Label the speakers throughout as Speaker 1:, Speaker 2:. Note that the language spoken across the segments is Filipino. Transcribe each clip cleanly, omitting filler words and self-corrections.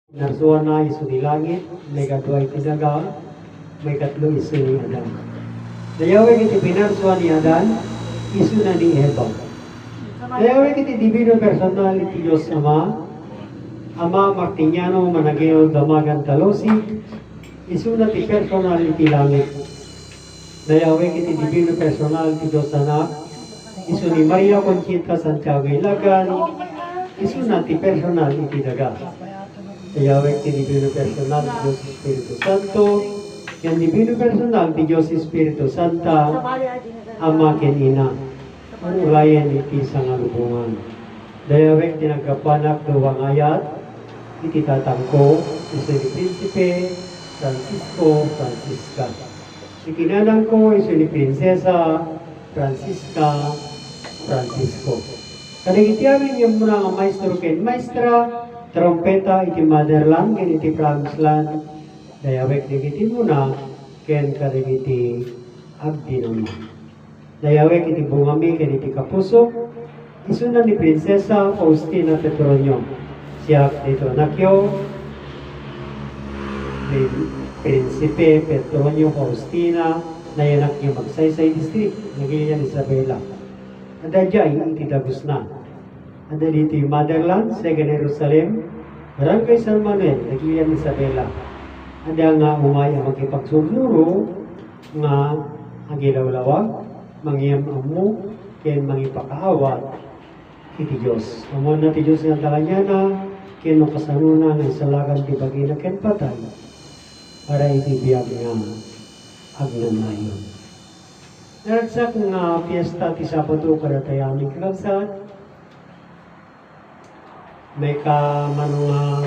Speaker 1: Narsuana isu di langit, may kadua iti daga, may katlo isu ni Adan. Dayaway iti pinarsuan ni Adan, isu na ni Eva. Dayaway iti divino personal iti Diyos Ama, Ama Martiniano Manageo Damagan Talosig, isu na ti personal iti langit. Dayaway iti divino personal iti Diyos Anak, isu ni Maria Conchita Santiago Ilagan, isu na ti personal iti daga. Yahweh ti Divino Personal ti Diyos Espiritu Santo, yan Divino Personal ti Diyos Espiritu Santa, Ama ken Ina, ulayan iti sangalubungan. Yahweh ti nagkapanak duwang ayat, iti tatangko, iso ni Prinsipe, Francisco, Francisca. Si kinanang ko, iso ni Prinsesa, Francisca, Francisco. Kanigitiamin yung muna nga maestro ken maestra, trompeta iti motherland ken iti promised land dayawek digiti muna ken kadagiti abdi naman dayawek iti bungami ken iti kapuso isunan ni Prinsesa Faustina Petronio siya dito nakyo ni Prinsipe Petronio Faustina na yanak niya Magsaysay District nagiyan Isabela adadya iti Dagos na ada dito yung motherland, Second Jerusalem, Barangay San Manuel, Naglian Isabela. Ada nga umaya magkipagsuguro nga agilawlawag, mangyam amu, ken mangipakaawat iti Diyos. Amo na ti Diyos nga talanyana, ken makasanuna ng salagan ti bagina ken patay, para iti biyag nga agnanayon. Naragsak nga fiesta ti Sabado karatayaming kalabsat, may ka manunga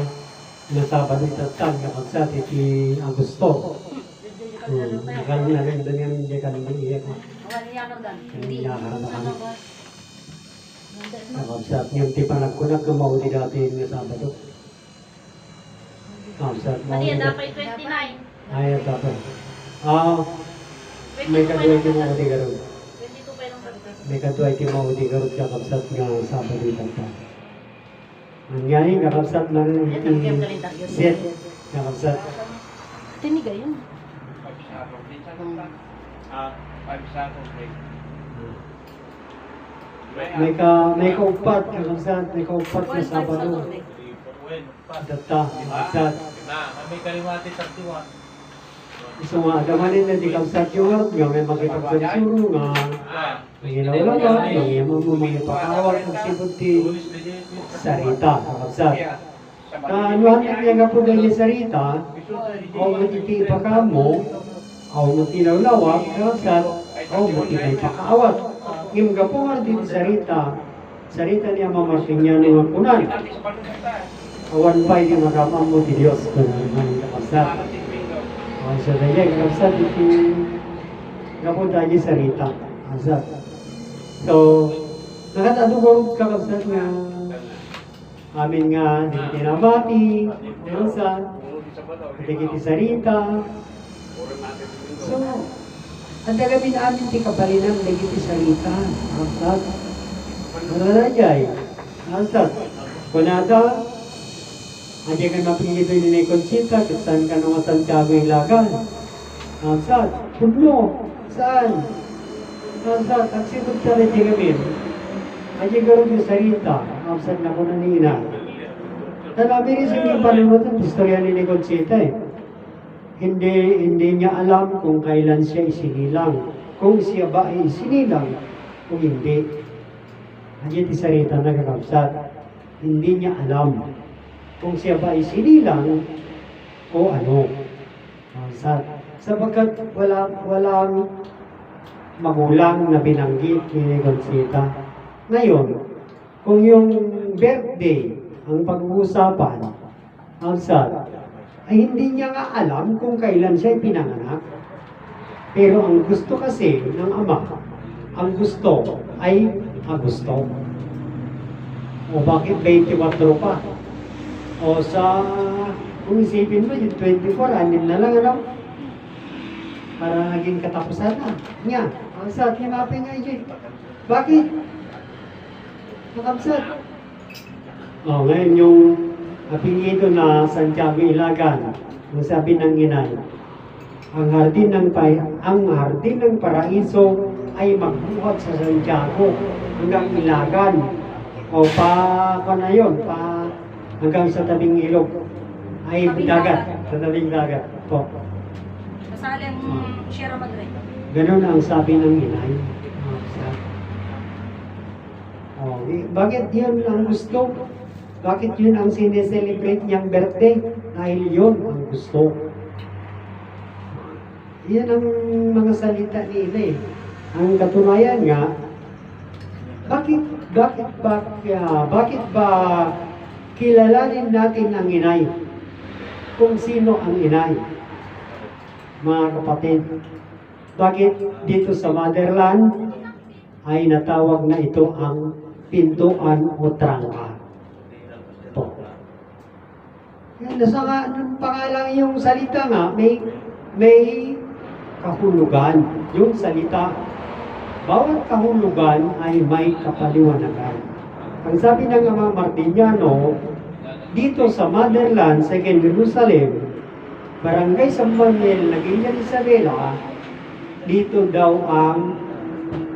Speaker 1: na Sabado itatag na pagsat iti Agosto. Nakalun na rin doon yung hindi ka naman iyak. Hindi nakakarap kami. Nakagsat yung tipanag ko na kumauli dati yung Sabado. Nakagsat mo.
Speaker 2: Mali, dapat 29.
Speaker 1: Ay, dapat. May kadwa iti maudi garod.
Speaker 2: 22 pa yung karita.
Speaker 1: May kadwa iti maudi garod kakagsat nga Sabado itatag. Nangyari, kakabsat na rin iti set. Kakabsat.
Speaker 2: Tiniga yun.
Speaker 1: May kaupat, kakabsat. May kaupat na Sabado. Data, kakabsat.
Speaker 3: May kalimati sa tuwa.
Speaker 1: So nga, damanin na di kakabsat yung nga may magkakagsat suro nga. May ginawalaga, may mamapakawag ng sibot ti sarita, kakabsat. Kanuhan niya nga po ganyan sarita, o matiti pakamo, o matinawlawag, kakabsat, o matiti pakaawat. Ngimga po nga dito sarita, sarita niya mamasin niya ng kunan. Awan pa yung magamang mo ti Diyos kung ano kakabsat. O sa daya, kakabsat, iti napunta niya sarita, kakabsat. So, nakatadugong kakabsat nga amin nga tinamati, tinamsan, katigiti sarita. So, ang dalamin amin ti kapalinang nagiti sarita, kakabsat. Ano na jay? Kakabsat. Kunada, hindi ka mapingito yung ni Conchita, saan ka nung Santiago Ilagan. Kakabsat. Pudlo, saan? Kakabsat, ang sinod ka rin gamin. Ay garo yung sarita, kakabsat na ko na nina. Talabi rin sa yung panunod ang istorya ni Conchita eh. Hindi niya alam kung kailan siya isinilang. Kung siya ba ay isinilang, kung hindi. Ay yung sarita na kakabsat. Hindi niya alam kung siya ba ay isinilang o ano. Kakabsat. Sapagkat walang magulang na binanggit ni Conchita. Ngayon, kung yung birthday ang pag-uusapan, ay hindi niya nga alam kung kailan siya pinanganak. Pero ang gusto kasi ng ama, ang gusto ay Agosto. O bakit 24 pa? O sa, kung isipin mo, yung 24, anin na lang, ano? Para naging katapusan na. Nga, ang sa tinapin nga yun. Bakit? Nakabsat. Ngayon yung apelyido na Santiago Ilagan. Ang sabi ng inay, ang hardin ng paraiso ay magbuhat sa Santiago hanggang Ilagan. O na yun, hanggang sa tabing ilog. Ay dagat, sa tabing dagat. Po.
Speaker 2: Kasali ang Sierra Madre.
Speaker 1: Ganun ang sabi ng inay. Bakit yun ang gusto? Bakit yun ang sineselebrate niyang birthday? Dahil yun ang gusto. Yan ang mga salita nila eh. Ang katunayan nga, bakit ba kilalanin natin ang inay? Kung sino ang inay? Mga kapatid, bakit dito sa motherland ay natawag na ito ang pintuan o trangka? Po. Yan, nasa nga, ng pangalan yung salita nga, may kahulugan. Yung salita, bawat kahulugan ay may kapaliwanagan. Ang sabi ng mga Martiniano, dito sa motherland, sa Jerusalem, Barangay San Manuel, Nagilla Isabela, dito daw ang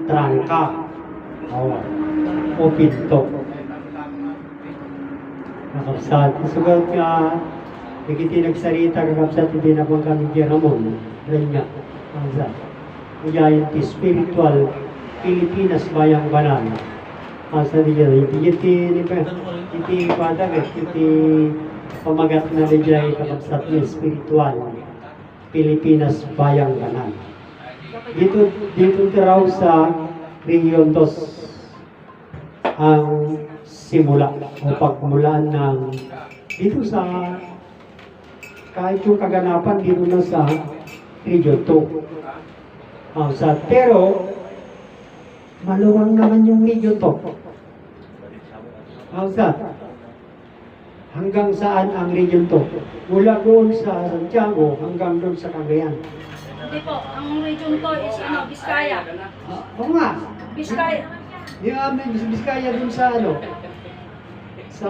Speaker 1: trangka o pinto. Nakapsat. Sugat nga, nagiti nagsarita kakapsat, hindi na pang kami kiramon. Dahil nga, nakapsat. Kaya yung spiritual Pilipinas bayang banan. Asa niya, iti padag, iti pamagat na niya kakapsat ni spiritual Pilipinas bayang banan. Dito raw sa Region 2 ang simula o pagmulaan ng dito sa kahit yung kaganapan dito na sa Region 2. Pero maluwang naman yung Region 2. Hanggang saan ang Region 2? Mula doon sa Santiago hanggang doon sa Cagayan.
Speaker 2: Hindi po, ang region to is Biskaya.
Speaker 1: Oo nga.
Speaker 2: Biskaya.
Speaker 1: Yung Biskaya dun sa sa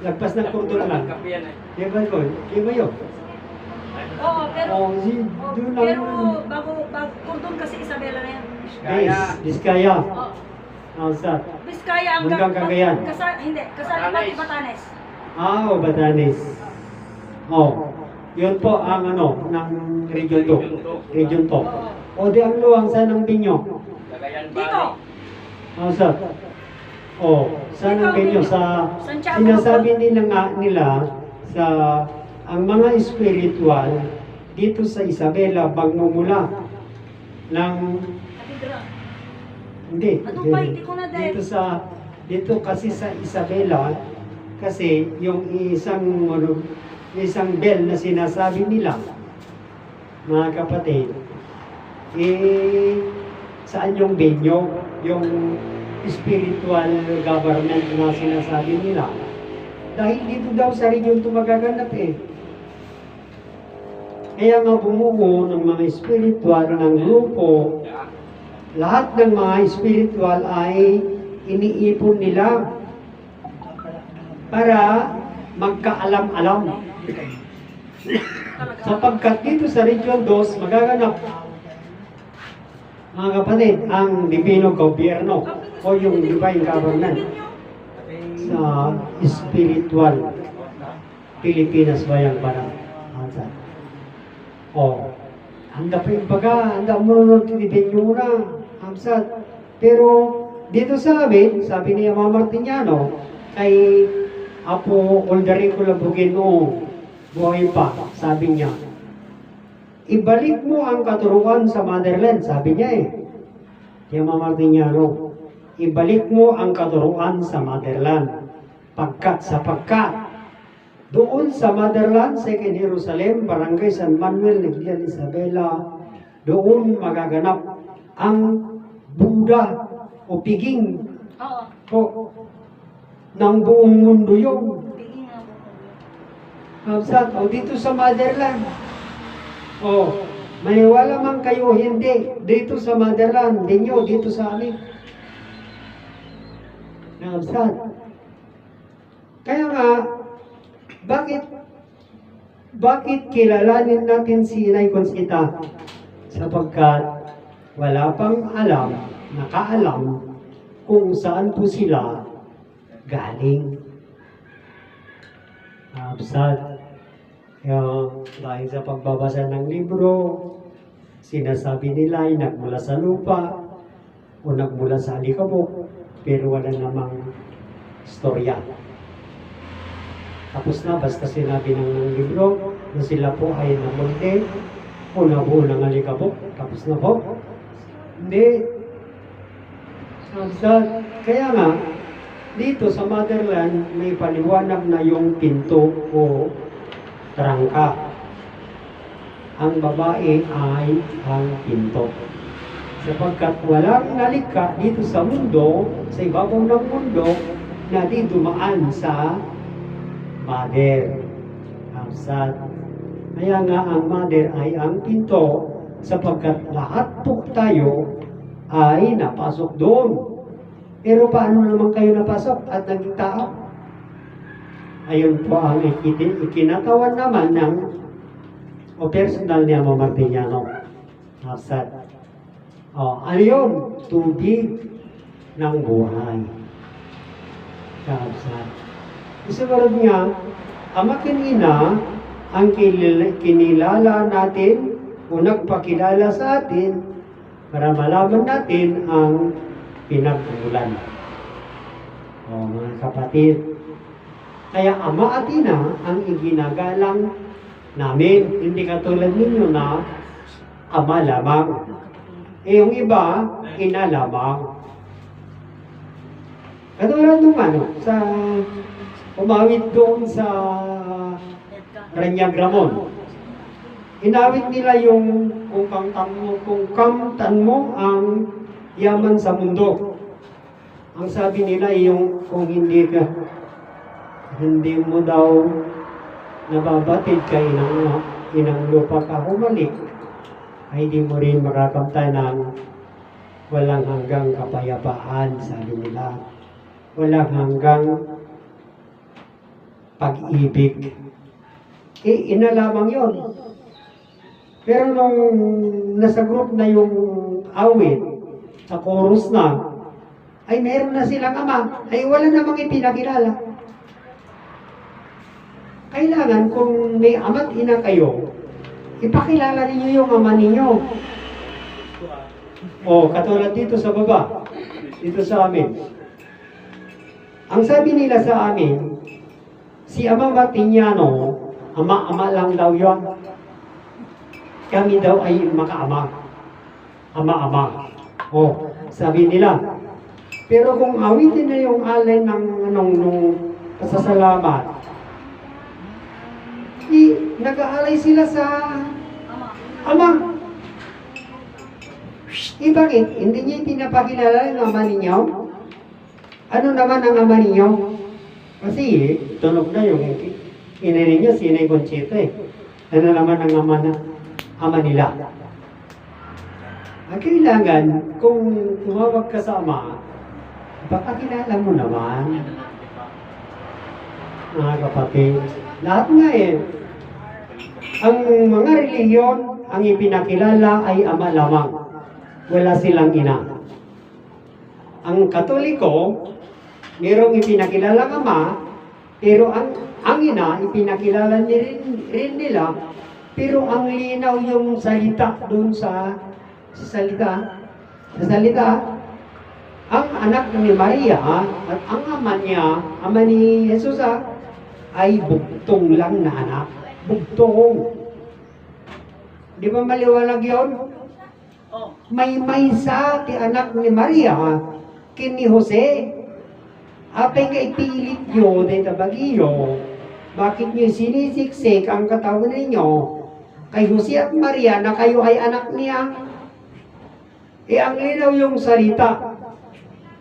Speaker 1: lagpas ng Cordon lang. Di ba yun?
Speaker 2: Oo, pero
Speaker 1: Doon
Speaker 2: pero bago Cordon kasi Isabela na yan.
Speaker 1: Biskaya.
Speaker 2: Oo. Biskaya
Speaker 1: hanggang Cagayan.
Speaker 2: Kasali pati Batanes.
Speaker 1: Batanes. Yun po ang ng Region 2. Region 2. O di ang luwang saan ang Binyo?
Speaker 2: Dito.
Speaker 1: Saan ang Binyo? Sinasabi nila sa ang mga spiritual dito sa Isabela magmumula ng dito kasi sa Isabela kasi yung isang bell na sinasabi nila, mga kapatid, saan yung benyo, yung spiritual government na sinasabi nila. Dahil dito daw sa region ito magaganap eh. Kaya nga bumuo ng mga spiritual ng grupo, lahat ng mga spiritual ay iniipon nila para magkaalam-alam. Sapagkat dito sa Region 2, magaganap, mga kapatid, ang divino gobyerno o yung divine government sa spiritual Pilipinas bayang banan. Handa pa yung baga, handa mo nung tinibinyo na, hamsat. Pero dito sa amin, sabi niya Mama Martiniano, kay Apo Oldarin ko labugin noong buhay pa, sabi niya, ibalik mo ang katuruan sa motherland, sabi niya eh. Kaya Mama Martiniano, ibalik mo ang katuruan sa motherland. Sapagkat doon sa motherland, sa Jerusalem, Barangay San Manuel, Nagilla Isabela, doon magaganap ang Buddha o piging ng buong mundo yun. Dito sa motherland. Maniwala man kayo hindi. Dito sa motherland, hindi nyo, dito sa amin. Kaya nga, Bakit kilalanin natin si Inay Conchita? Sapagkat wala pang nakaalam kung saan po sila galing. Absad. Dahil sa pagbabasa ng libro, sinasabi nila ay nagmula sa lupa o nagmula sa alikabok, pero wala namang istorya. Tapos na, basta sinabi ng libro na sila po ay namunti o nabuo ng alikabok. Tapos na po. Hindi. Kaya nga, dito sa motherland, may paliwanag na yung pinto o trangka. Ang babae ay ang pinto. Sapagkat walang nalika dito sa mundo, sa ibabaw ng mundo, na di dumaan sa mother. Absad. Kaya nga ang mother ay ang pinto, sapagkat lahat po tayo ay napasok doon. Pero paano naman kayo napasok at naging tao? Ayun po ang ikinatawan naman ng personal ni Ama Martiniano. Absad. Ano yun? Tubig ng buhay. Absad. Isunod nga, amakin ina ang kinilala natin o nagpakilala sa atin para malaman natin ang pinagmulan. Mga kapatid, kaya ama at ina ang iginagalang namin. Hindi katulad ninyo na ama lamang. Yung iba, ina lamang. Katulad nung sa umawit doon sa Ranyag Ramon. Inawit nila yung kung kamtan mo ang yaman sa mundo. Ang sabi nila yung kung hindi mo daw nababatid ka inang lupa ka humalik, ay di mo rin makakamta ng walang hanggang kapayapaan, sabi nila. Walang hanggang pag-ibig. Ina lamang yun. Pero nung nasa group na yung awit, sa chorus na, ay meron na silang ama, ay wala namang ipinakilala. Kailangan kung may ama't ina kayo, ipakilala ninyo yung ama ninyo. Katulad dito sa baba, dito sa amin. Ang sabi nila sa amin, si Ama Martiniano, ama-ama lang daw yun. Kami daw ay makaama. Ama-ama. Sabi nila. Pero kung awitin na yung alay ng nung pasasalamat, nag-aalay sila sa ama. Bakit? Hindi niya pinapakilala ang ama ninyo? Ano naman ang ama ninyo? Kasi tunog na yung ina ninyo, si Inay Conchita eh. Ano naman ang ama nila? Kailangan, kung tumawag ka sa ama, baka kilala mo naman. Mga kapatid, lahat nga eh. Ang mga reliyon, ang ipinakilala ay ama lamang. Wala silang ina. Ang Katoliko, mayroong ipinakilala ama, pero ang ina, ipinakilala rin nila, pero ang linaw yung salita doon sa salita, ang anak ni Maria at ang ama niya, ama ni Jesus ay bugtong lang na anak. Bugtong. Di ba maliwanag yun? May maysa ti anak ni Maria kini Jose. Apay nga ipilit nyo dahil tabagiyo, bakit nyo sinisiksik ang katawan ninyo kay Jose at Maria na kayo ay anak niya? Ang linaw yung salita,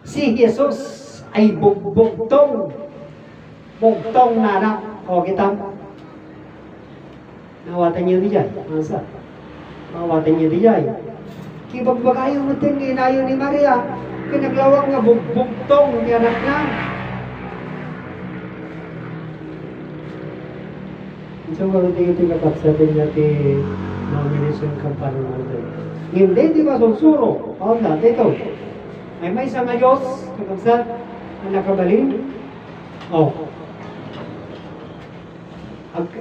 Speaker 1: si Jesus ay bugtong na anak. Kita? Nawatan nyo diyan. Masa? Nawatan nyo diyan. Kibagbagayo mo din inayo ni Maria. Pinaglawak nga bugtong ni anak na. So, ito kakapsatin niya ti nomination kampanya natin. Hindi, di ba, sunsuro? O, dito. May isa nga Diyos, kakapsat, na nakabalin.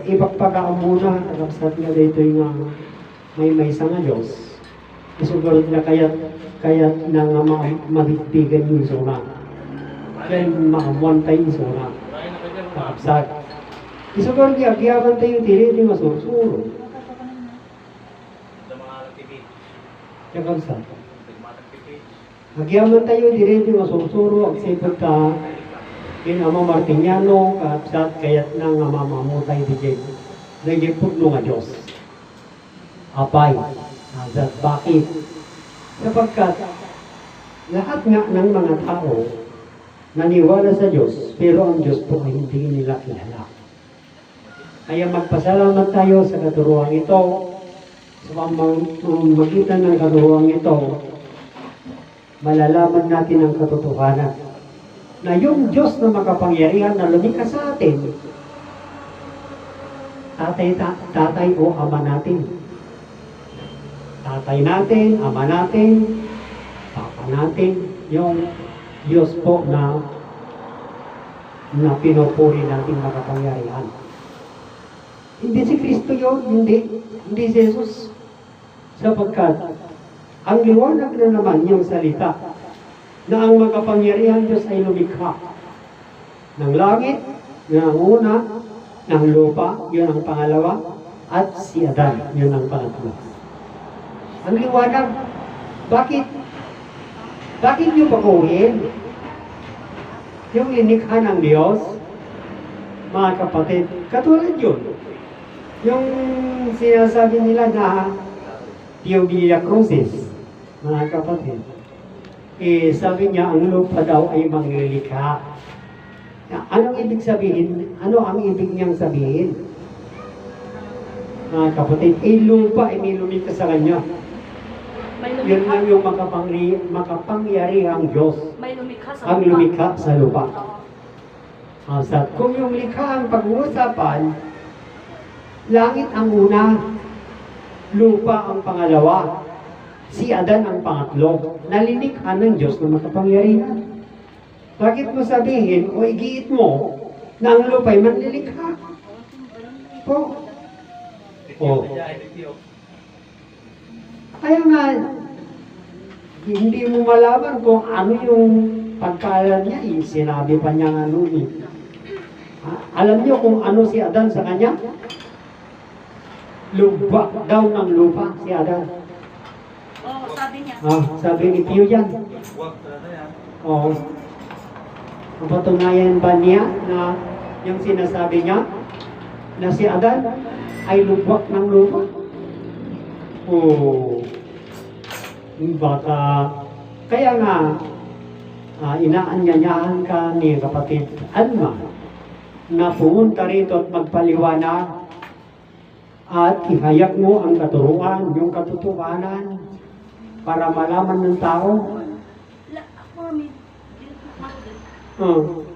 Speaker 1: Ipagpakaan muna, kakapsat nga dito yung may isa nga Diyos. Isugurot na kaya't na nga mabigbigan yung suna. Kaya maamuantay yung suna. Kakapsat. Isugurot niya, kiyaman tayo tili, di masursuro. Kakapsat. Agyaman tayo di masursuro, ang sipot ka, Ama Martiniano, kakapsat, kaya't na nga mamamutay di Jay. Dahil pugno nga Diyos. Apay. At bakit? Sapagkat lahat nga ng mga tao naniwala sa Diyos, pero ang Diyos po ay hindi nila kilala. Kaya magpasalamat tayo sa katuruan ito, sa pamamagitan ng katuruan ito, malalaman natin ang katotohanan na yung Diyos na makapangyarihan na lumikha sa atin, tatay o ama natin. Tatay natin, ama natin, papa natin, yung Diyos po na pinupuri natin makapangyarihan. Hindi si Kristo yun, hindi si Jesus. Sapagkat ang liwanag na naman yung salita na ang makapangyarihan Diyos ay lumikha ng langit, yun ang una, ng lupa, yun ang pangalawa, at si Adan, yun ang pangatlo. Ang liwanag, bakit nyo baguhin yung linikha ng Diyos, mga kapatid? Katulad yun, yung sinasabi nila na Theophila Crucis, mga kapatid. Sabi niya, ang lupa daw ay manglilikha. Anong ibig sabihin? Ano ang ibig niyang sabihin? Mga kapatid, lupa ay may lumikha sa kanya. Yun lang yung makapangyarihang Diyos.
Speaker 2: May lumikha sa
Speaker 1: ang lumikha sa lupa. Kung yung likha ang pag-uusapan, langit ang una, lupa ang pangalawa, si Adan ang pangatlo, nalilikha ng Diyos na makapangyarihan. Bakit mo sabihin o igiit mo na ang lupa ay manlilikha? Kaya nga, hindi mo malaman kung ano yung pagkaalam niya. Sinabi pa niya nga noon. Alam niyo kung ano si Adan sa kanya? Lubak daw ng lupa si Adan.
Speaker 2: Sabi niya.
Speaker 1: Sabi ni Pio yan. Patunayan ba niya na yung sinasabi niya na si Adan ay lubak ng lupa? Baka, kaya nga, inaanyanyahan ka ni kapatid Alma na pumunta rito at magpaliwanag at ihayag mo ang katuruan, yung katotohanan para malaman ng tao.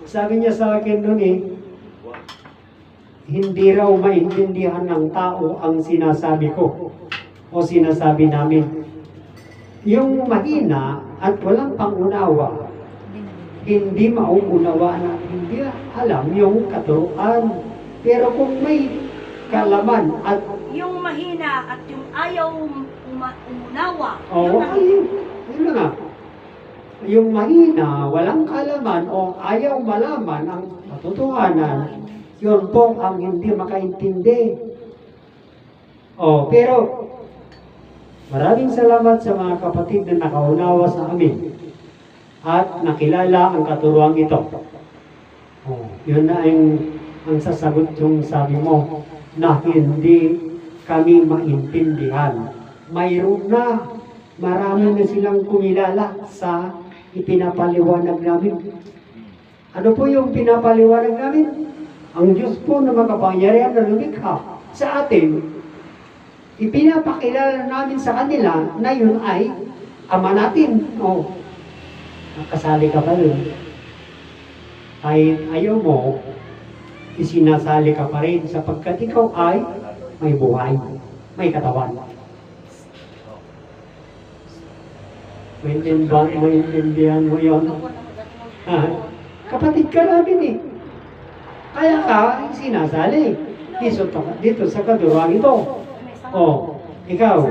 Speaker 1: Sabi niya sa akin noon hindi raw maintindihan ng tao ang sinasabi ko o sinasabi namin. Yung mahina at walang pangunawa, hindi mauunawa na hindi alam yung katuruan. Pero kung may kalaman at
Speaker 2: yung mahina at yung ayaw umunawa.
Speaker 1: Yun nga. Yung mahina, walang kalaman o ayaw malaman ang katotohanan, yun po ang hindi makaintindi. Pero maraming salamat sa mga kapatid na nakaunawa sa amin at nakilala ang katuruan ito. Yun na ang sasagot yung sabi mo na hindi kami maintindihan. Mayroon na, marami na silang kumilala sa ipinapaliwanag namin. Ano po yung pinapaliwanag namin? Ang Diyos po na makapangyarihan na lumikha sa atin, ipinapakilala namin sa kanila na yun ay Ama natin. Nakasali ka ba yun? Kahit ayaw mo, isinasali ka pa rin sapagkat ikaw ay may buhay, may katawan. Maintindihan mo yun? Kapatid ka namin eh. Kaya ka sinasali dito sa kadurang ito. Oh, ikaw,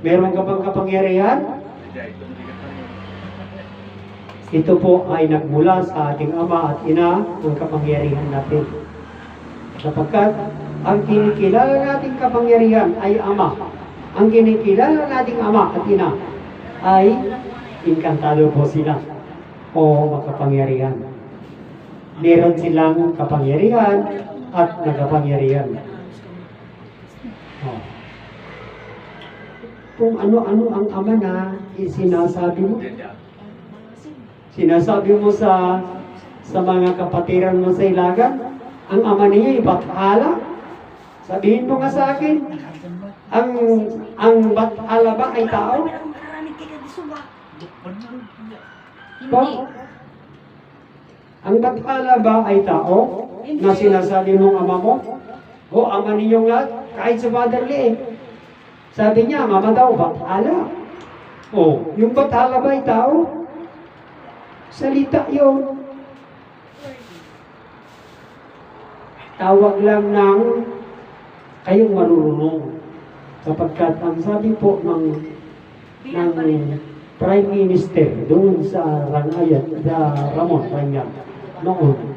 Speaker 1: meron ka bang kapangyarihan? Ito po ay nagmula sa ating Ama at Ina ng kapangyarihan natin. Sapagkat ang kinikilala nating kapangyarihan ay Ama. Ang kinikilala nating Ama at Ina ay inkantado po sila o makapangyarihan. Meron silang kapangyarihan at nakapangyarihan. Oh. Kung ano-ano ang Ama na sinasabi mo, sa mga kapatiran mo sa Ilagan, ang Ama niya Bathala. Sabihin mo nga sa akin, ang Bathala ba ay tao? Po? Ang Bathala ba ay tao na sinasabi mong Ama mo? O Ama ninyong lahat? Kahit sa Father Lee. Sabi niya, ang Ama daw, Bathala. O, yung Bathala ba ay tao? Salita yun. Tawag lang ng kayong marunong. Sapagkat ang sabi po ng Prime Minister doon sa Ramon Rangel noon,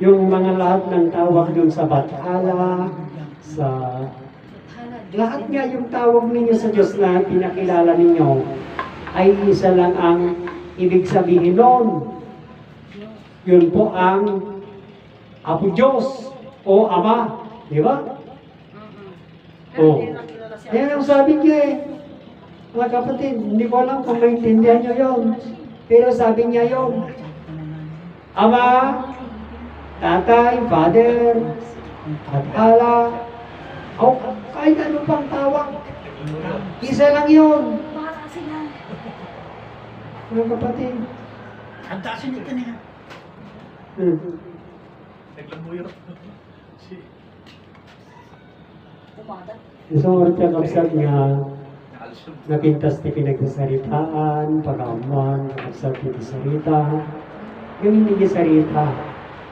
Speaker 1: yung mga lahat ng tawag doon sa Bathala, sa lahat nga yung tawag ninyo sa Diyos na pinakilala ninyo ay isa lang ang ibig sabihin noon. Yun po ang Apo Diyos o Ama. Di ba? O. Yan ang sabi niya eh. Mga kapatid, hindi ko alam kung maintindihan nyo yun. Pero sabi niya yun. Ama, Tatay, Father, Bathala, o kahit ano pang tawag. Isa lang yun. Mga kapatid.
Speaker 4: Ang tasin ni kanina.
Speaker 3: Naglamuyo.
Speaker 1: So, orta kapsat nga napintas ti pinagdasaritaan, pag-amuan, kapsat ti sarita, ganun ni sarita.